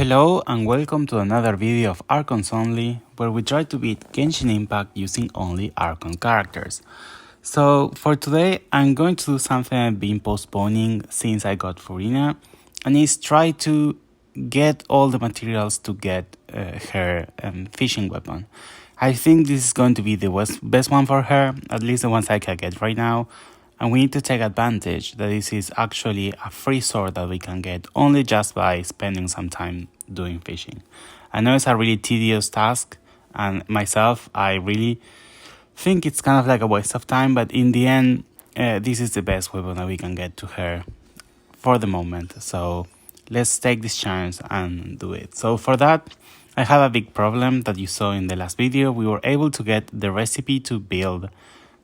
Hello and welcome to another video of Archons Only, where we try to beat Genshin Impact using only Archon characters. So for today I'm going to do something I've been postponing since I got Furina, and is try to get all the materials to get her fishing weapon. I think this is going to be the best one for her, at least the ones I can get right now. And we need to take advantage that this is actually a free sword that we can get only just by spending some time doing fishing. I know it's a really tedious task, and myself, I really think it's kind of like a waste of time, but in the end, this is the best weapon that we can get to her for the moment. So let's take this chance and do it. So for that, I have a big problem that you saw in the last video. We were able to get the recipe to build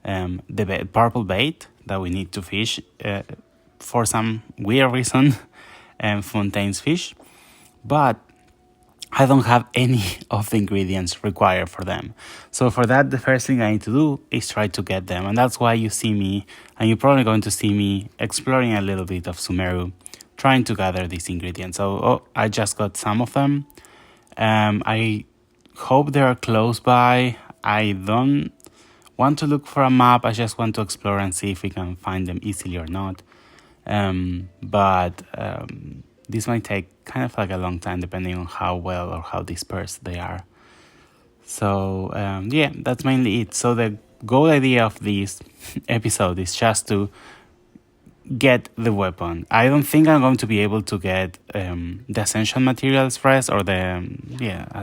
the purple bait that we need to fish for some weird reason, Fontaine's fish, but I don't have any of the ingredients required for them. So for that, the first thing I need to do is try to get them, and that's why you see me, and you're probably going to see me exploring a little bit of Sumeru, trying to gather these ingredients. So I just got some of them. I hope they are close by. I don't want to look for a map. I just want to explore and see if we can find them easily or not. But this might take kind of like a long time depending on how well or how dispersed they are. So yeah, that's mainly it. So the goal idea of this episode is just to get the weapon. I don't think I'm going to be able to get the Ascension materials first, or I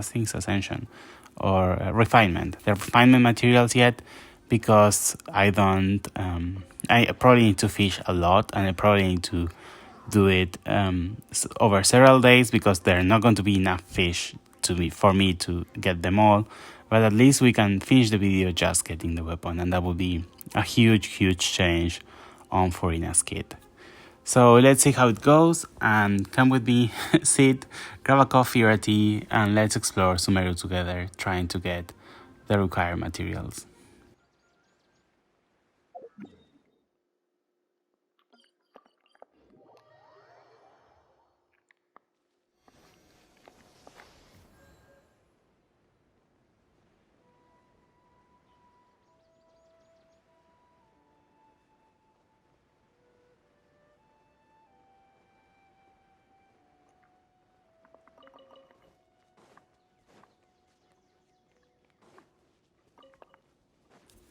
think it's Ascension or refinement. The refinement materials yet, because I don't. I probably need to fish a lot, and I probably need to do it over several days, because there are not going to be enough fish for me to get them all. But at least we can finish the video just getting the weapon, and that would be a huge change on Furina's kit. So let's see how it goes, and come with me, sit, grab a coffee or a tea, and let's explore Sumeru together, trying to get the required materials.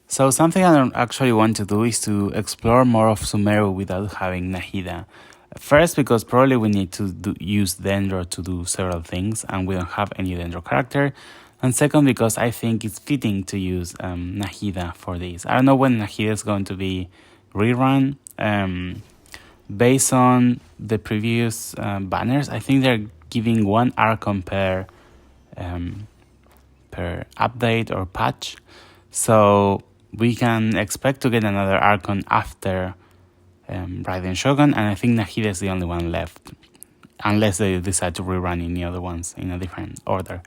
So something I don't actually want to do is to explore more of Sumeru without having Nahida. First, because probably we need to use Dendro to do several things, and we don't have any Dendro character. And second, because I think it's fitting to use Nahida for this. I don't know when Nahida is going to be rerun. Based on the previous banners, I think they're giving one Archon per update or patch. So we can expect to get another Archon after Raiden Shogun, and I think Nahida is the only one left, unless they decide to rerun any other ones in a different order.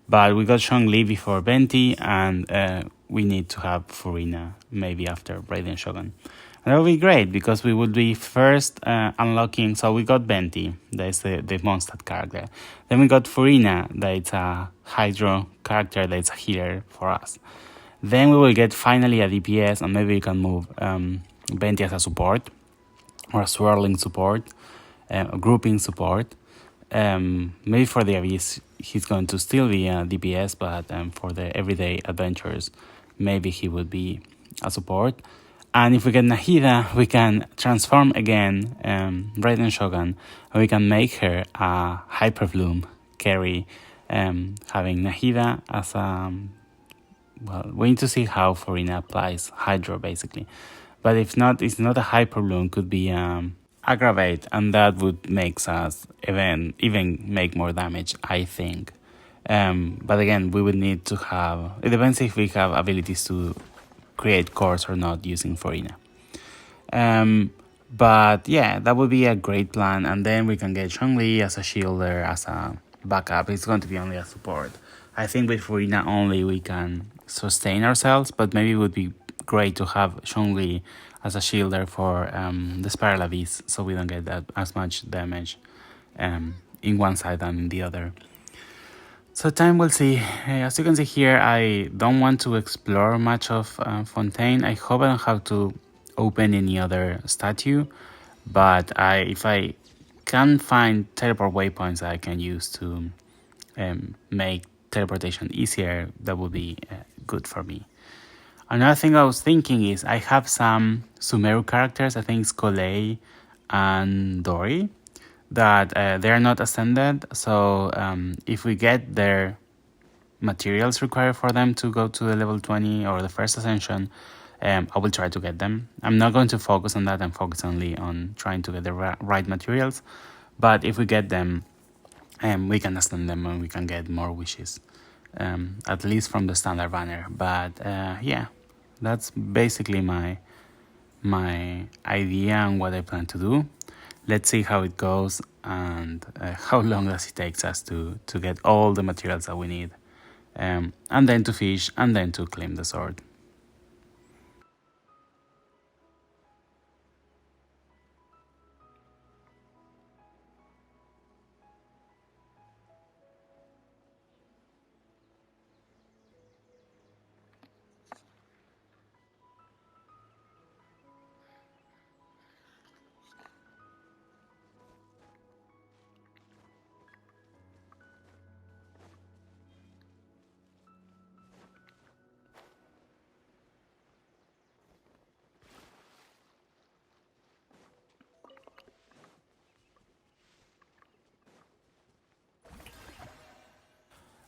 But we got Zhongli before Venti, and we need to have Furina maybe after Raiden Shogun. And that would be great, because we would be first unlocking. So we got Venti, that is the Mondstadt character. Then we got Furina, that is a Hydro character, that is a healer for us. Then we will get finally a DPS, and maybe we can move Venti as a support, or a swirling support, a grouping support. Maybe for the Abyss, he's going to still be a DPS, but for the everyday adventures, maybe he would be a support. And if we get Nahida, we can transform again Raiden Shogun, and we can make her a Hyper Bloom carry, having Nahida as a... Well, we need to see how Furina applies Hydro, basically. But if not, it's not a Hyper Bloom, could be Aggravate, and that would make us even make more damage, I think. But again, we would need to have... It depends if we have abilities to create cores or not using Furina. But yeah, that would be a great plan, and then we can get Zhongli as a shielder, as a backup. It's going to be only a support. I think with Furina only we can sustain ourselves, but maybe it would be great to have Zhongli as a shielder for the Spiral Abyss, so we don't get that as much damage in one side than in the other. So time will see. As you can see here, I don't want to explore much of Fontaine. I hope I don't have to open any other statue, but if I can find teleport waypoints I can use to make teleportation easier, that would be good for me. Another thing I was thinking is I have some Sumeru characters, I think it's Kolei and Dori, that they are not ascended. So if we get their materials required for them to go to the level 20 or the first ascension, I will try to get them. I'm not going to focus on that and focus only on trying to get the right materials. But if we get them, we can ascend them and we can get more wishes, at least from the standard banner. But yeah, that's basically my idea and what I plan to do. Let's see how it goes and how long does it take us to get all the materials that we need, and then to fish and then to claim the sword.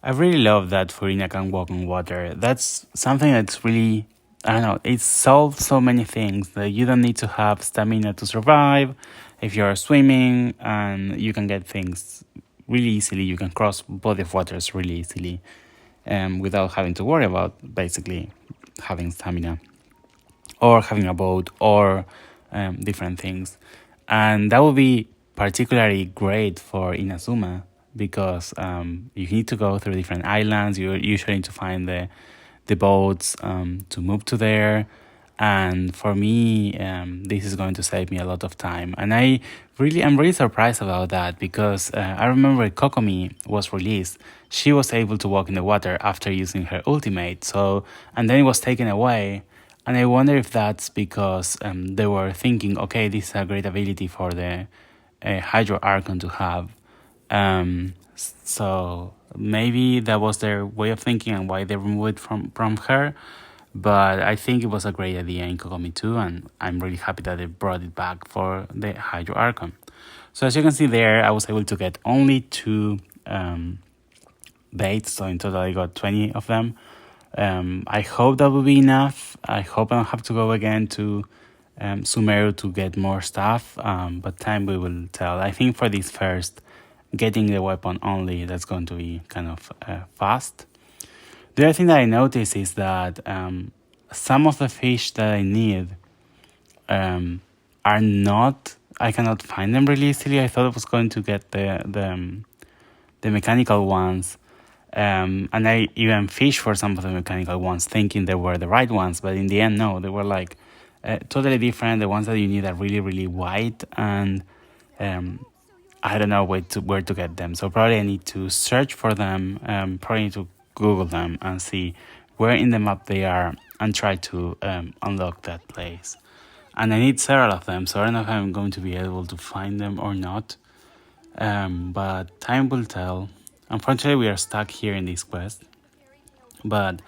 I really love that Furina can walk on water. That's something that's really, I don't know, it solves so many things that you don't need to have stamina to survive. If you're swimming, and you can get things really easily, you can cross body of waters really easily, without having to worry about basically having stamina or having a boat or different things. And that would be particularly great for Inazuma because you need to go through different islands. You usually need to find the boats to move to there. And for me, this is going to save me a lot of time. And I'm really surprised about that because I remember Kokomi was released. She was able to walk in the water after using her ultimate. So, and then it was taken away. And I wonder if that's because they were thinking, okay, this is a great ability for the Hydro Archon to have. So maybe that was their way of thinking and why they removed it from her. But I think it was a great idea in Kokomi too, and I'm really happy that they brought it back for the Hydro Archon. So as you can see there, I was able to get only 2 baits, so in total I got 20 of them. I hope that will be enough. I hope I don't have to go again to Sumeru to get more stuff, but time we will tell. I think for this first, getting the weapon only, that's going to be kind of fast. The other thing that I noticed is that some of the fish that I need are not. I cannot find them really easily. I thought I was going to get the mechanical ones, and I even fished for some of the mechanical ones, thinking they were the right ones. But in the end, no, they were like totally different. The ones that you need are really, really white, and I don't know where to get them. So probably I need to search for them. Probably need to Google them and see where in the map they are and try to unlock that place. And I need several of them, so I don't know if I'm going to be able to find them or not. But time will tell. Unfortunately, we are stuck here in this quest. But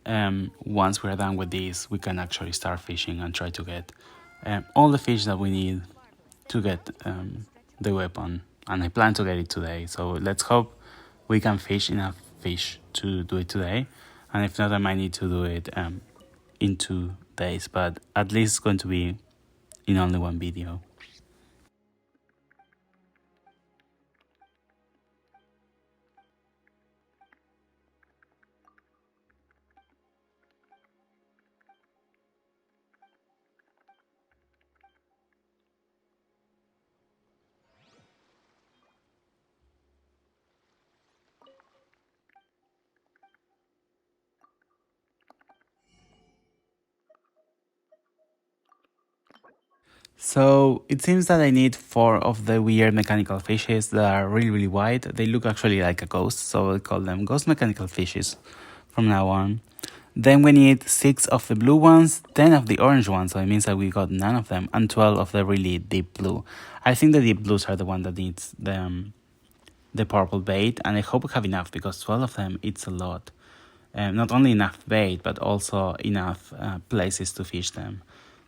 once we're done with this, we can actually start fishing and try to get all the fish that we need to get the weapon. And I plan to get it today. So let's hope we can fish enough fish to do it today. And if not, I might need to do it in 2 days. But at least it's going to be in only one video. So it seems that I need 4 of the weird mechanical fishes that are really, really white. They look actually like a ghost, so I'll call them ghost mechanical fishes from now on. Then we need 6 of the blue ones, 10 of the orange ones, so it means that we got none of them, and 12 of the really deep blue. I think the deep blues are the one that needs the purple bait, and I hope we have enough because 12 of them, it's a lot. Not only enough bait, but also enough places to fish them.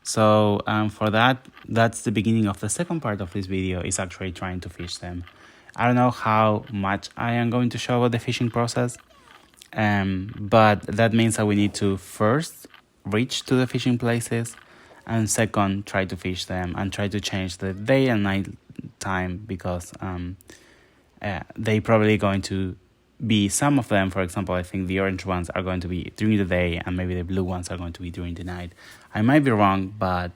So for that, that's the beginning of the second part of this video, is actually trying to fish them. I don't know how much I am going to show about the fishing process, but that means that we need to first reach to the fishing places, and second, try to fish them and try to change the day and night time, because they probably going to be, some of them, for example, I think the orange ones are going to be during the day and maybe the blue ones are going to be during the night. I might be wrong, but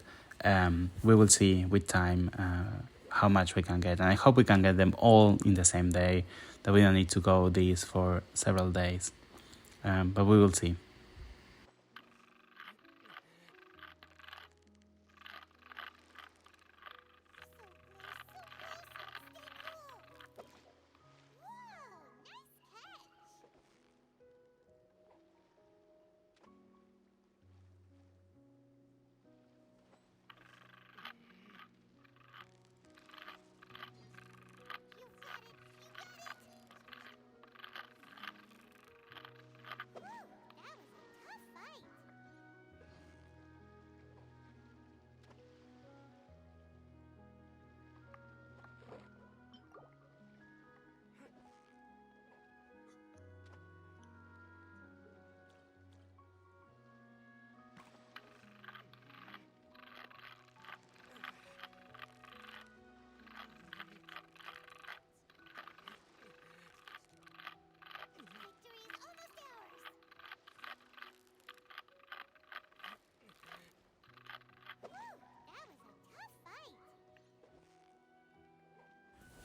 we will see with time how much we can get, and I hope we can get them all in the same day, that we don't need to go these for several days, but we will see.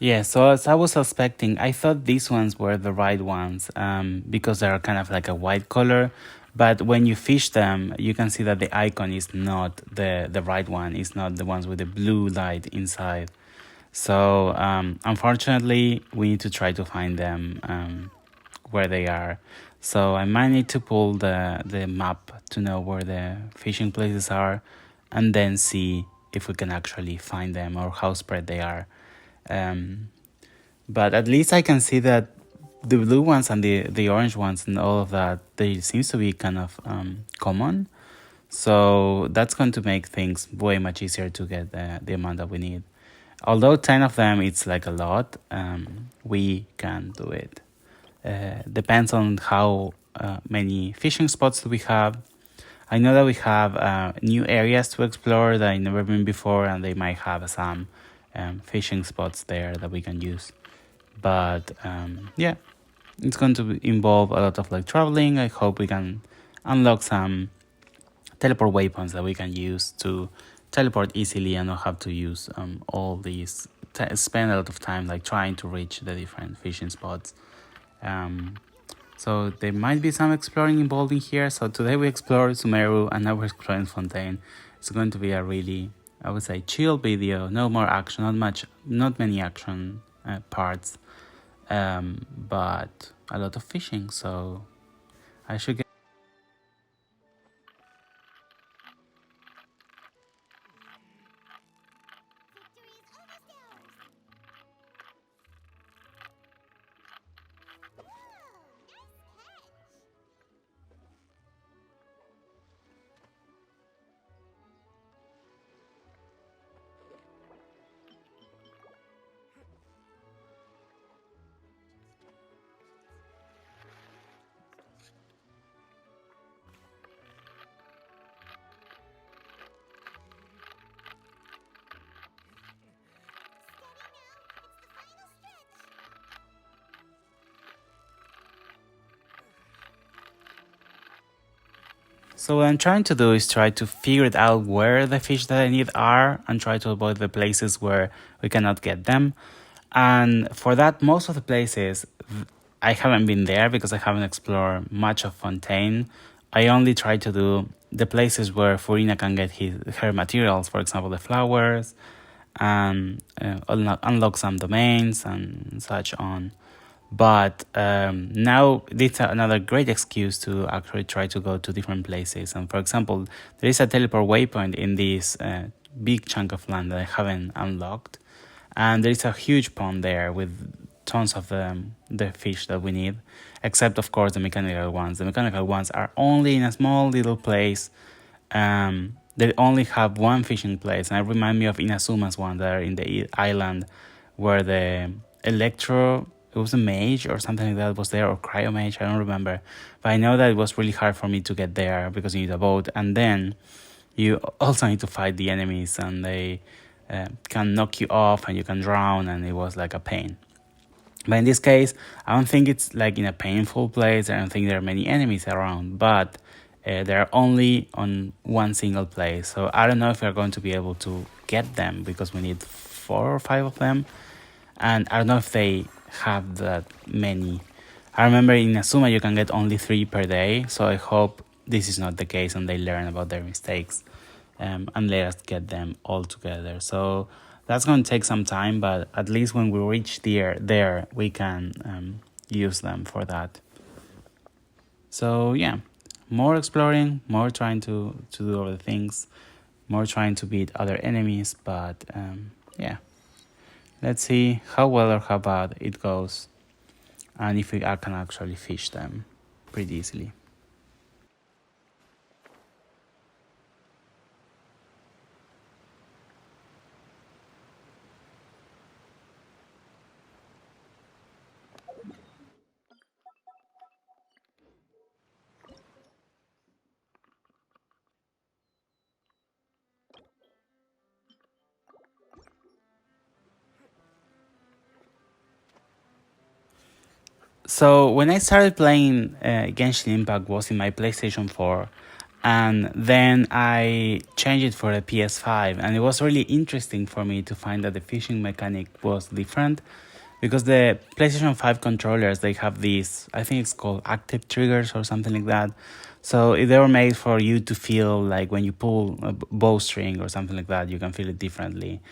Yeah, so as I was suspecting, I thought these ones were the right ones, because they are kind of like a white color. But when you fish them, you can see that the icon is not the right one. It's not the ones with the blue light inside. So unfortunately, we need to try to find them where they are. So I might need to pull the map to know where the fishing places are, and then see if we can actually find them or how spread they are. But at least I can see that the blue ones and the orange ones and all of that, they seems to be kind of common. So that's going to make things way much easier to get the amount that we need. Although 10 of them, it's like a lot, we can do it. Depends on how many fishing spots do we have. I know that we have new areas to explore that I've never been before, and they might have some fishing spots there that we can use. But yeah, it's going to involve a lot of like traveling. I hope we can unlock some teleport waypoints that we can use to teleport easily and not have to use all these, spend a lot of time like trying to reach the different fishing spots. So there might be some exploring involved in here. So today we explored Sumeru and now we're exploring Fontaine. It's going to be a really, I would say, chill video. No more action, not many action parts, but a lot of fishing. So I should get. So what I'm trying to do is try to figure it out where the fish that I need are and try to avoid the places where we cannot get them. And for that, most of the places, I haven't been there because I haven't explored much of Fontaine. I only try to do the places where Furina can get her materials, for example, the flowers, and unlock some domains and such on. But now it's another great excuse to actually try to go to different places. And for example, there is a teleport waypoint in this big chunk of land that I haven't unlocked, and there is a huge pond there with tons of the fish that we need, except of course the mechanical ones. The mechanical ones are only in a small little place. They only have one fishing place, and it reminds me of Inasuma's one there in the island, where the electro, it was a mage or something like that was there, or cryo mage, I don't remember, but I know that it was really hard for me to get there because you need a boat, and then you also need to fight the enemies, and they can knock you off and you can drown, and it was like a pain. But in this case, I don't think it's like in a painful place. I don't think there are many enemies around, but they're only on one single place. So I don't know if we're going to be able to get them because we need 4 or 5 of them. And I don't know if they have that many. I remember in Asuma you can get only 3 per day. So I hope this is not the case and they learn about their mistakes and let us get them all together. So that's going to take some time, but at least when we reach there we can use them for that. So yeah, more exploring, more trying to do other things, more trying to beat other enemies, but yeah. Let's see how well or how bad it goes, and if I can actually fish them pretty easily. So when I started playing Genshin Impact was in my PlayStation 4, and then I changed it for the PS5, and it was really interesting for me to find that the fishing mechanic was different, because the PlayStation 5 controllers, they have these, I think it's called active triggers or something like that. So they were made for you to feel like when you pull a bowstring or something like that, you can feel it differently.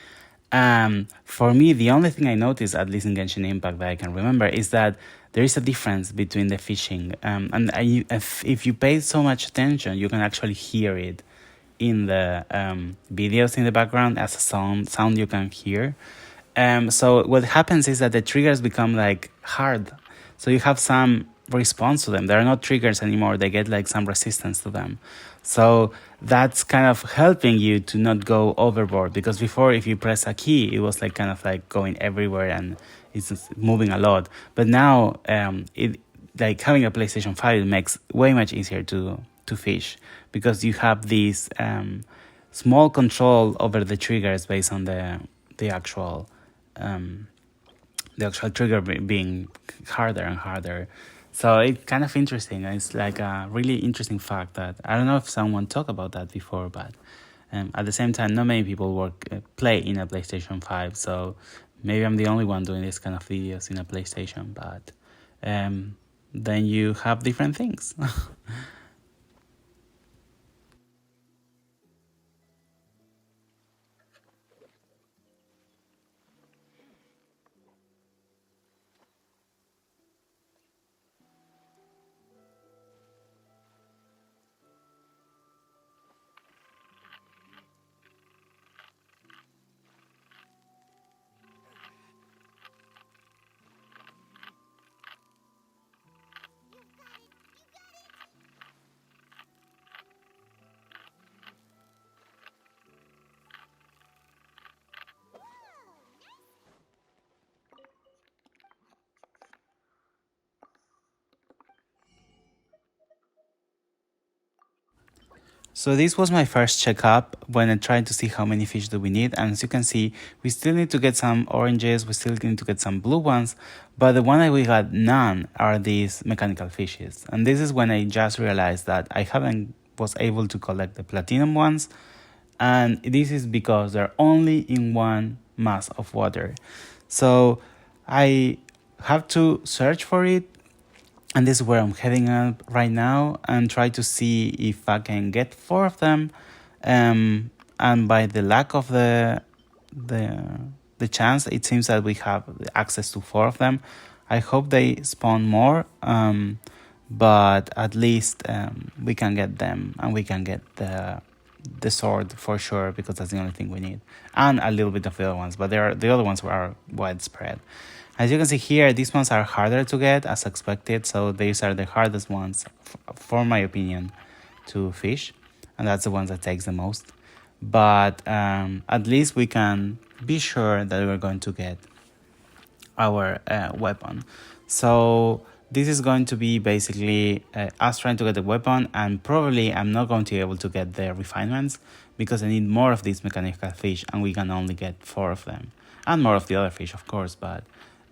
For me, the only thing I noticed, at least in Genshin Impact that I can remember, is that there is a difference between the fishing. If you pay so much attention, you can actually hear it in the videos in the background as a sound you can hear. So what happens is that the triggers become like hard. So you have some response to them. They're not triggers anymore. They get like some resistance to them. So that's kind of helping you to not go overboard, because before, if you press a key, it was like kind of like going everywhere and it's just moving a lot. But now, it like having a PlayStation 5 makes way much easier to fish, because you have this small control over the triggers based on the actual trigger being harder and harder. So it's kind of interesting. It's like a really interesting fact that I don't know if someone talked about that before, but at the same time, not many people play in a PlayStation 5. So maybe I'm the only one doing this kind of videos in a PlayStation, but then you have different things. So this was my first checkup when I tried to see how many fish do we need, and as you can see, we still need to get some oranges, we still need to get some blue ones, but the one that we got none are these mechanical fishes. And this is when I just realized that I haven't was able to collect the platinum ones, and this is because they're only in one mass of water. So I have to search for it, And this is where I'm heading up right now, and try to see if I can get 4 of them. And by the lack of the the chance, it seems that we have access to 4 of them. I hope they spawn more, but at least we can get them, and we can get the sword for sure, because that's the only thing we need, and a little bit of the other ones, but the other ones are widespread. As you can see here, these ones are harder to get as expected, so these are the hardest ones, for my opinion, to fish, and that's the ones that takes the most. But at least we can be sure that we're going to get our weapon. So this is going to be basically us trying to get the weapon, and probably I'm not going to be able to get the refinements because I need more of these mechanical fish, and we can only get 4 of them, and more of the other fish, of course, but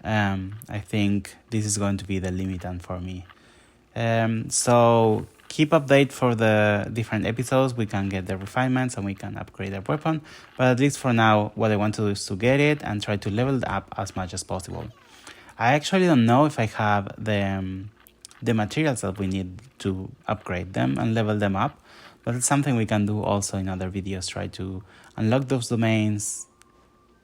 I think this is going to be the limitant for me. So keep update for the different episodes. We can get the refinements and we can upgrade our weapon, but at least for now, what I want to do is to get it and try to level it up as much as possible. I actually don't know if I have the materials that we need to upgrade them and level them up, but it's something we can do also in other videos. Try to unlock those domains,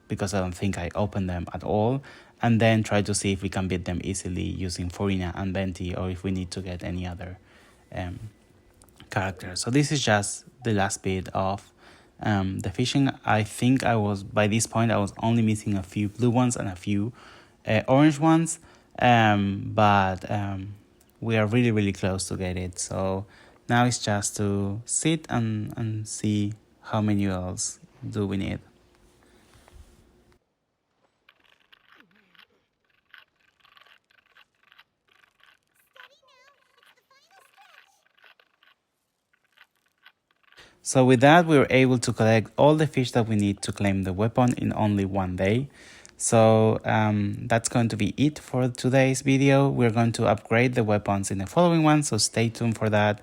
because I don't think I opened them at all, and then try to see if we can beat them easily using Furina and Venti, or if we need to get any other character. So this is just the last bit of the fishing. I think by this point I was only missing a few blue ones and a few orange ones, but we are really close to get it. So now it's just to sit and see how many else do we need. So with that, we were able to collect all the fish that we need to claim the weapon in only one day. So that's going to be it for today's video. We're going to upgrade the weapons in the following one, so stay tuned for that.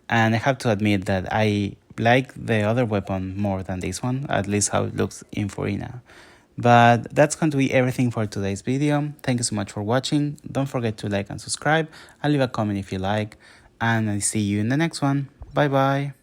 And I have to admit that I like the other weapon more than this one, at least how it looks in Furina. But that's going to be everything for today's video. Thank you so much for watching. Don't forget to like and subscribe, and leave a comment if you like. And I see you in the next one. Bye bye.